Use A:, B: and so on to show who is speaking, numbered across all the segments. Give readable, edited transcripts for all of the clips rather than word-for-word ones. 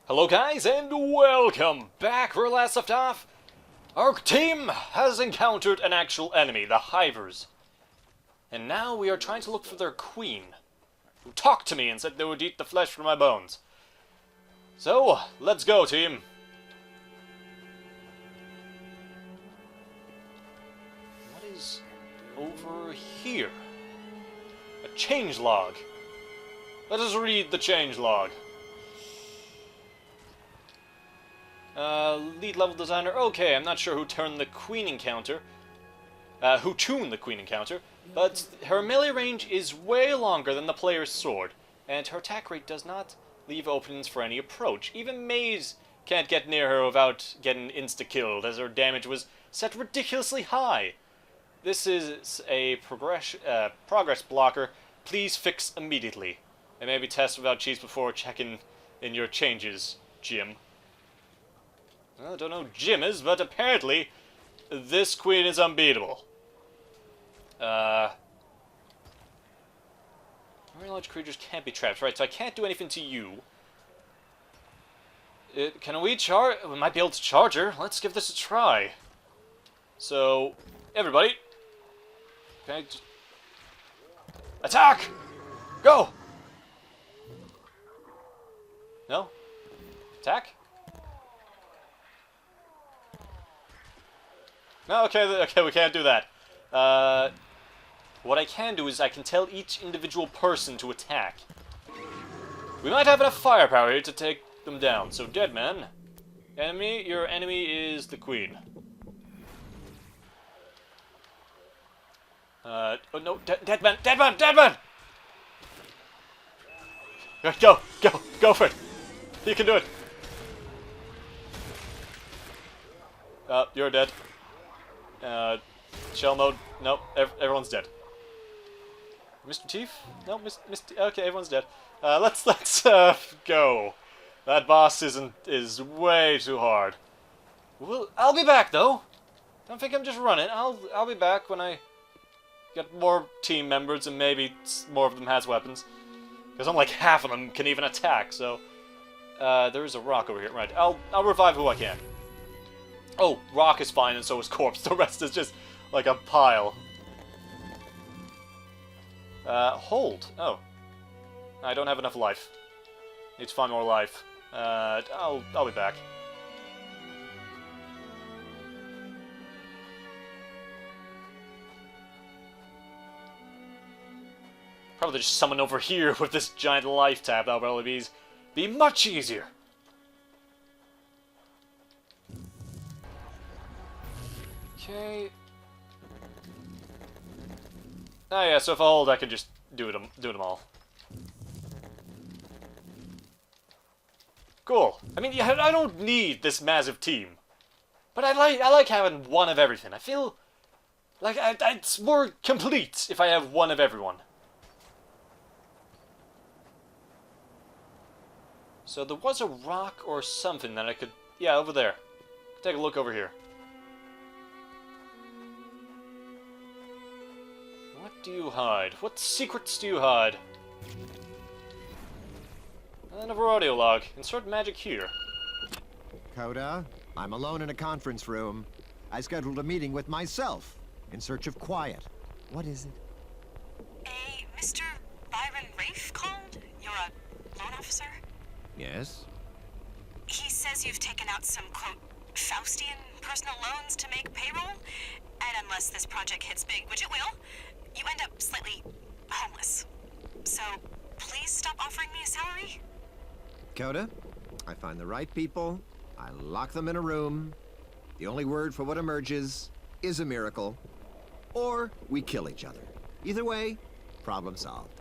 A: Hello guys, and welcome back. Where we last left off, our team has encountered an actual enemy, the Hivers. And now we are trying to look for their queen, who talked to me and said they would eat the flesh from my bones. So, let's go, team. What is over here? A changelog. Let us read the changelog. Lead level designer. Okay, I'm not sure who tuned the queen encounter, but her melee range is way longer than the player's sword, and her attack rate does not leave openings for any approach. Even Maze can't get near her without getting insta-killed, as her damage was set ridiculously high. This is a progress blocker. Please fix immediately. And maybe test without cheats before checking in your changes, Jim. Well, I don't know who Jim is, but apparently this queen is unbeatable. Very large creatures can't be trapped. Right, so I can't do anything to you. Can we charge? We might be able to charge her. Let's give this a try. So, everybody. Okay. Attack! Go! No? Attack? No, okay, we can't do that. What I can do is I can tell each individual person to attack. We might have enough firepower here to take them down. So, dead man. Enemy, your enemy is the queen. Oh no, dead man! Go for it! You can do it! You're dead. Shell mode. Nope, everyone's dead. Mr. Teeth? No, okay, everyone's dead. Let's go. That boss is way too hard. I'll be back though. Don't think I'm just running. I'll be back when I get more team members and maybe more of them has weapons. Because unlike half of them can even attack. So there is a rock over here. Right. I'll revive who I can. Oh, rock is fine, and so is corpse. The rest is just like a pile. Hold. Oh. I don't have enough life. Need to find more life. I'll be back. Probably just summon over here with this giant life tab. That'll probably be much easier. Okay. Oh yeah, so if I hold, I can just do them all. Cool. I mean, yeah, I don't need this massive team, but I like having one of everything. I feel like it's more complete if I have one of everyone. So there was a rock or something that I could... Yeah, over there. Take a look over here. What do you hide? What secrets do you hide? Another audio log. Insert magic here.
B: Koda, I'm alone in a conference room. I scheduled a meeting with myself in search of quiet. What is it?
C: A Mr. Byron Rafe called? You're a loan officer?
B: Yes?
C: He says you've taken out some, quote, Faustian personal loans to make payroll, and unless this project hits big, which it will, you end up slightly homeless. So, please stop offering me a salary?
B: Koda, I find the right people, I lock them in a room. The only word for what emerges is a miracle. Or we kill each other. Either way, problem solved.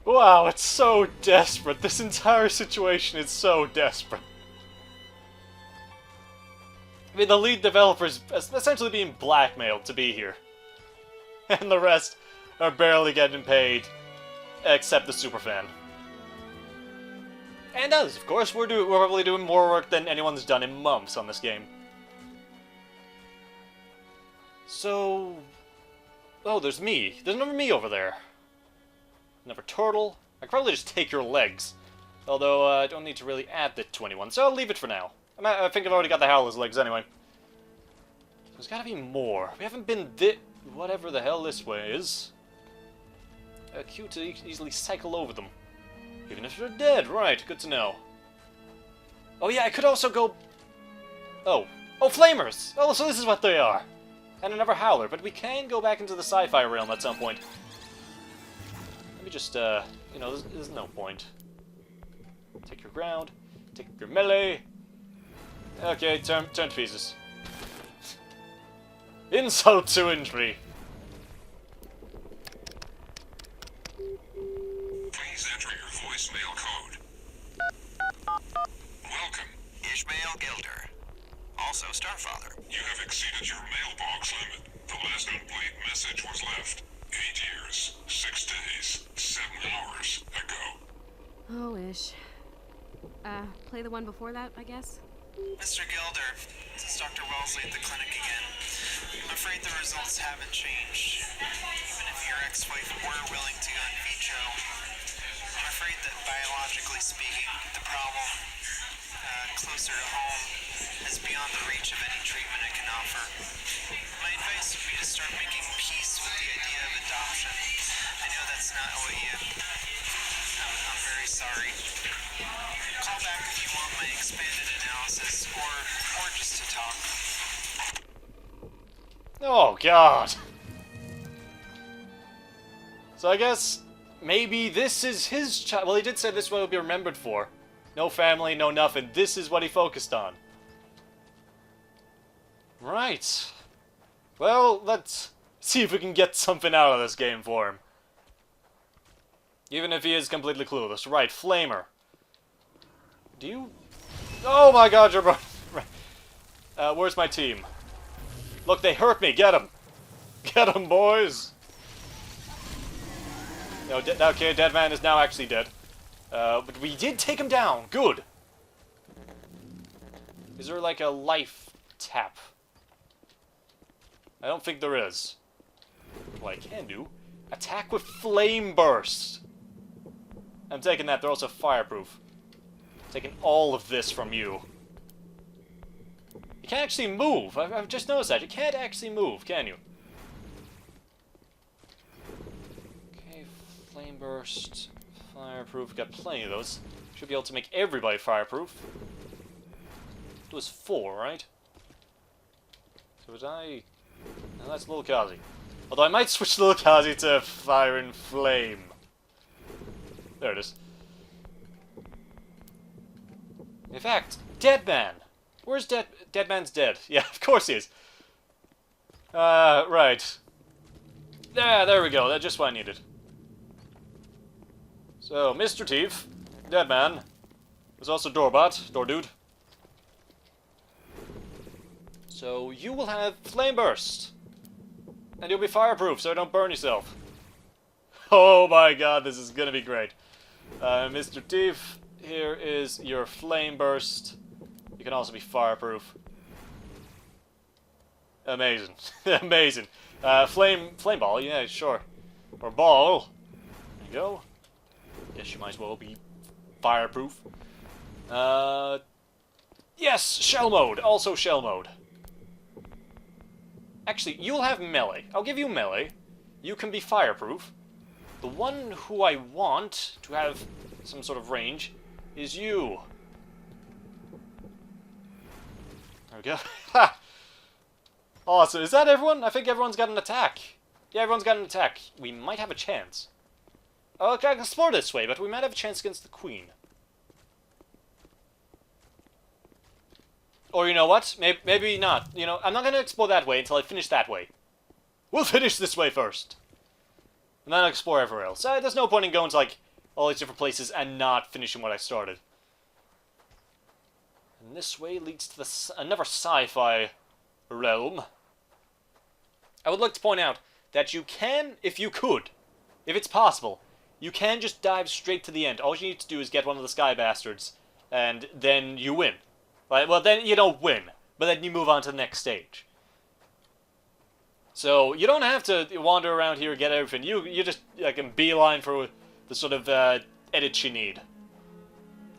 A: Wow, it's so desperate. This entire situation is so desperate. I mean, the lead developer is essentially being blackmailed to be here. And the rest are barely getting paid, except the superfan. And us, of course. We're probably doing more work than anyone's done in months on this game. So... Oh, there's me. There's another me over there. Another turtle. I could probably just take your legs. Although, I don't need to really add the 21, so I'll leave it for now. I think I've already got the Howler's legs anyway. There's gotta be more. We haven't been whatever the hell this way is. Cute to easily cycle over them. Even if they're dead, right, good to know. Oh yeah, I could also go... Oh, flamers! Oh, so this is what they are. And another Howler, but we can go back into the sci-fi realm at some point. Let me just, you know, there's no point. Take your ground, take your melee. Okay, turn to pieces. Insult to injury.
D: Please enter your voicemail code. Welcome.
E: Ishmael Gilder. Also Starfather.
D: You have exceeded your mailbox limit. The last unplayed message was left 8 years, 6 days, 7 hours ago.
F: Oh, Ish. Play the one before that, I guess?
E: Mr. Gilder, this is Dr. Wellesley at the clinic again. I'm afraid the results haven't changed. Even if your ex-wife were willing to go in vitro, I'm afraid that biologically speaking, the problem, closer to home, is beyond the reach of any treatment I can offer. My advice would be to start making peace with the idea of adoption. I know that's not what you... I'm very sorry. Call back if you want my expanded analysis, or just to talk.
A: Oh, God. So I guess maybe this is his child. Well, he did say this is what he'll be remembered for. No family, no nothing. This is what he focused on. Right. Well, let's see if we can get something out of this game for him. Even if he is completely clueless. Right, Flamer. Do you... Oh my god, you're... where's my team? Look, they hurt me. Get them. Get them, boys. No, okay, Dead Man is now actually dead. But we did take him down. Good. Is there like a life tap? I don't think there is. What I can do, attack with Flame Burst. I'm taking that. They're also fireproof. Taking all of this from you. You can't actually move. I've just noticed that. You can't actually move, can you? Okay, Flame Burst, fireproof. Got plenty of those. Should be able to make everybody fireproof. It was 4, right? So was I... No, that's TheGamakazi. Although I might switch TheGamakazi to Fire and Flame. There it is. In fact, Dead Man. Where's Dead Man's dead? Yeah, of course he is. Right. There we go. That's just what I needed. So, Mr. Thief, Dead Man. There's also Doorbot, Door Dude. So, you will have Flame Burst. And you'll be fireproof, so don't burn yourself. Oh my god, this is gonna be great. Mr. Thief, here is your Flame Burst. You can also be fireproof. Amazing. Amazing. Flame Ball, yeah, sure. Or Ball. There you go. Guess you might as well be fireproof. Yes, Shell Mode. Also Shell Mode. Actually, you'll have melee. I'll give you melee. You can be fireproof. The one who I want to have some sort of range is you. There we go. Ha! Awesome. Is that everyone? I think everyone's got an attack. Yeah, everyone's got an attack. We might have a chance. Oh, okay, I can explore this way, but we might have a chance against the Queen. Or you know what? Maybe not. You know, I'm not going to explore that way until I finish that way. We'll finish this way first. And then I'll explore everywhere else. There's no point in going to, like, all these different places and not finishing what I started. And this way leads to another sci-fi realm. I would like to point out that you can, if it's possible, you can just dive straight to the end. All you need to do is get one of the Sky Bastards, and then you win. Like, well, then you don't win, but then you move on to the next stage. So you don't have to wander around here and get everything. You just can beeline for the sort of edits you need.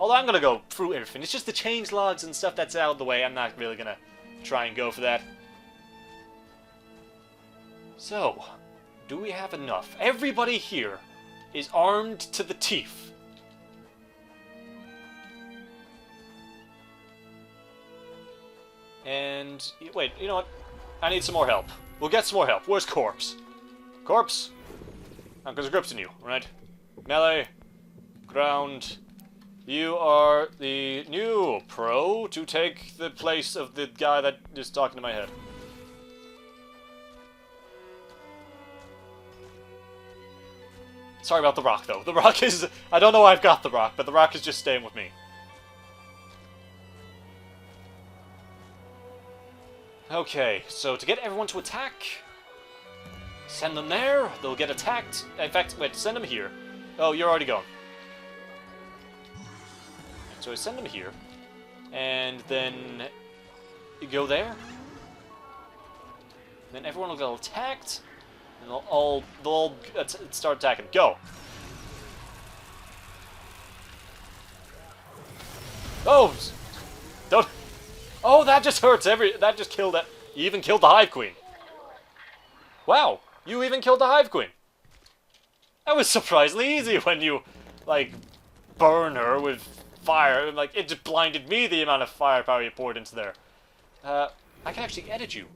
A: Although I'm gonna go through everything. It's just the changelogs and stuff that's out of the way. I'm not really gonna try and go for that. So, do we have enough? Everybody here is armed to the teeth. And, wait, you know what? I need some more help. We'll get some more help. Where's Corpse? Corpse? Because Grip's in you, right? Melee, ground. You are the new pro to take the place of the guy that is talking to my head. Sorry about the rock, though. The rock is... I don't know why I've got the rock, but the rock is just staying with me. Okay, so to get everyone to attack... Send them there, they'll get attacked. In fact, wait, send them here. Oh, you're already going. So I send them here. And then... You go there. Then everyone will get attacked. And they'll all start attacking. Go! Oh! Don't... Oh, that just hurts that just killed it. You even killed the Hive Queen. Wow! You even killed the Hive Queen. That was surprisingly easy when you, like, burn her with fire. Like, it just blinded me the amount of firepower you poured into there. I can actually edit you.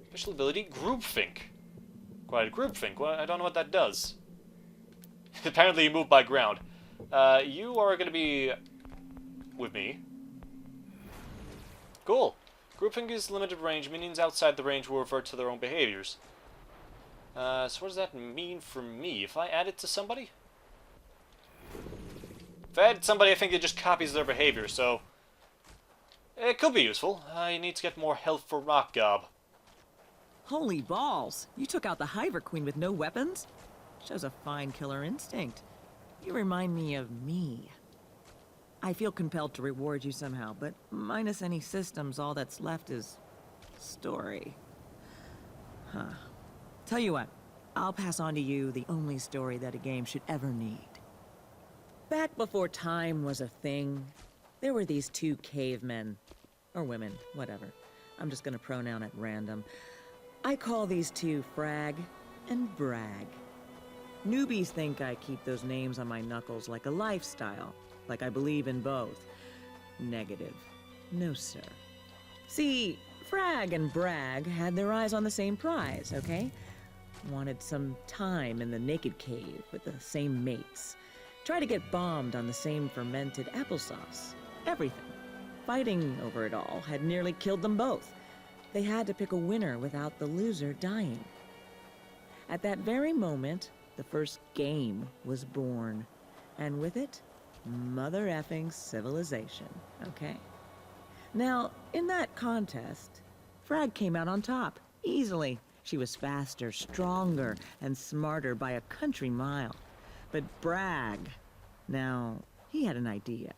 A: Special ability, Groupthink. Quite groupthink. Well, I don't know what that does. Apparently you move by ground. You are going to be with me. Cool. Groupthink is limited range. Minions outside the range will revert to their own behaviors. So what does that mean for me? If I add it to somebody? If I add it to somebody, I think it just copies their behavior, so... It could be useful. I need to get more health for Rock Gob.
G: Holy balls! You took out the Hiver Queen with no weapons? Shows a fine killer instinct. You remind me of me. I feel compelled to reward you somehow, but minus any systems, all that's left is... story. Huh. Tell you what, I'll pass on to you the only story that a game should ever need. Back before time was a thing, there were these two cavemen. Or women, whatever. I'm just gonna pronoun at random. I call these two Frag and Brag. Newbies think I keep those names on my knuckles like a lifestyle, like I believe in both. Negative. No, sir. See, Frag and Brag had their eyes on the same prize, okay? Wanted some time in the naked cave with the same mates. Tried to get bombed on the same fermented applesauce. Everything. Fighting over it all had nearly killed them both. They had to pick a winner without the loser dying. At that very moment, the first game was born. And with it, mother effing civilization, okay? Now, in that contest, Frag came out on top, easily. She was faster, stronger, and smarter by a country mile. But Brag, now, he had an idea.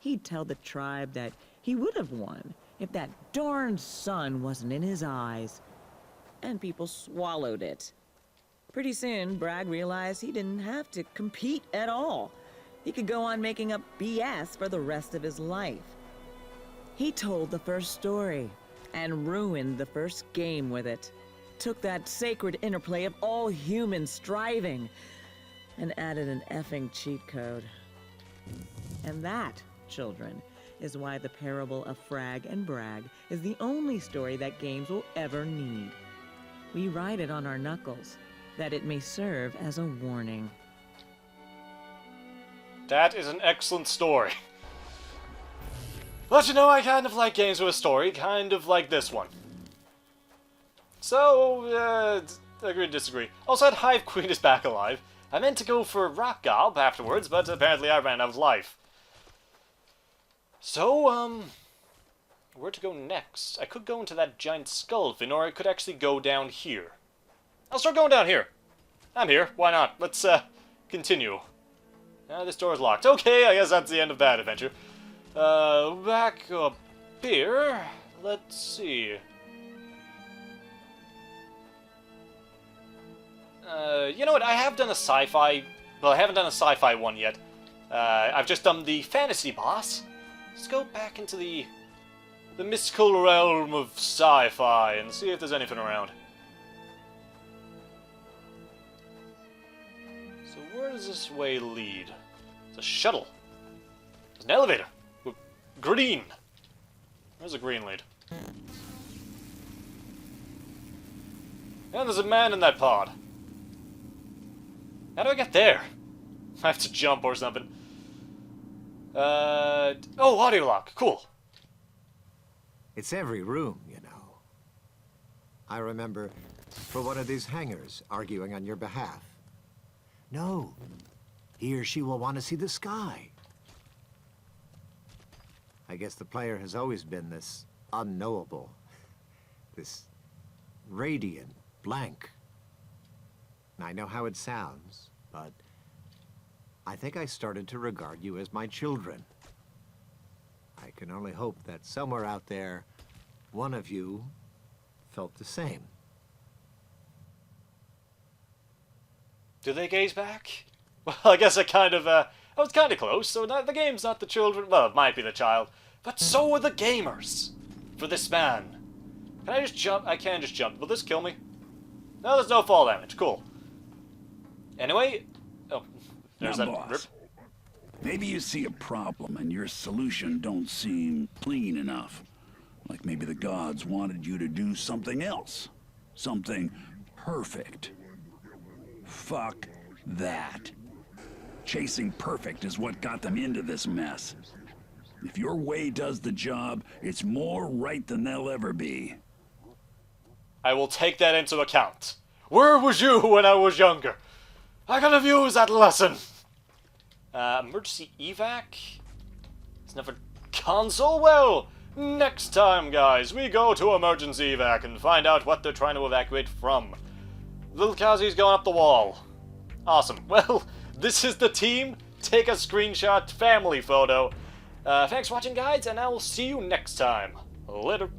G: He'd tell the tribe that he would have won if that darn sun wasn't in his eyes. And people swallowed it. Pretty soon, Bragg realized he didn't have to compete at all. He could go on making up BS for the rest of his life. He told the first story, and ruined the first game with it. Took that sacred interplay of all human striving, and added an effing cheat code. And that, children, is why the parable of Frag and Brag is the only story that games will ever need. We write it on our knuckles, that it may serve as a warning.
A: That is an excellent story. But you know, I kind of like games with a story, kind of like this one. So, agree to disagree. Also, that Hive Queen is back alive. I meant to go for Rock Gob afterwards, but apparently I ran out of life. So, where to go next? I could go into that giant skull thing, or I could actually go down here. I'll start going down here. I'm here. Why not? Let's, continue. This door is locked. Okay, I guess that's the end of that adventure. Back up here. Let's see. You know what? I have done a sci-fi... Well, I haven't done a sci-fi one yet. I've just done the fantasy boss. Let's go back into the mystical realm of sci-fi and see if there's anything around. So where does this way lead? It's a shuttle. There's an elevator. Green. Where's the green lead? And there's a man in that pod. How do I get there? I have to jump or something. Oh, audio lock. Cool.
B: It's every room, you know. I remember for one of these hangars arguing on your behalf. No, he or she will want to see the sky. I guess the player has always been this unknowable, this radiant blank. I know how it sounds, but I think I started to regard you as my children. I can only hope that somewhere out there, one of you felt the same.
A: Do they gaze back? Well, I guess I was kind of close, so the game's not the children. Well, it might be the child, but so are the gamers. For this man. Can I just jump? I can just jump. Will this kill me? No, there's no fall damage. Cool. Anyway, oh, there's
H: now,
A: that
H: boss,
A: rip.
H: maybe you see a problem and your solution don't seem clean enough. Like maybe the gods wanted you to do something else. Something perfect. Fuck that. Chasing perfect is what got them into this mess. If your way does the job, it's more right than they'll ever be.
A: I will take that into account. Where was you when I was younger? I could have used that lesson. Emergency evac? It's never console? Well, next time, guys, we go to emergency evac and find out what they're trying to evacuate from. Little Kazi's going up the wall. Awesome. Well, this is the team. Take a screenshot family photo. Thanks for watching, guys, and I will see you next time. Later.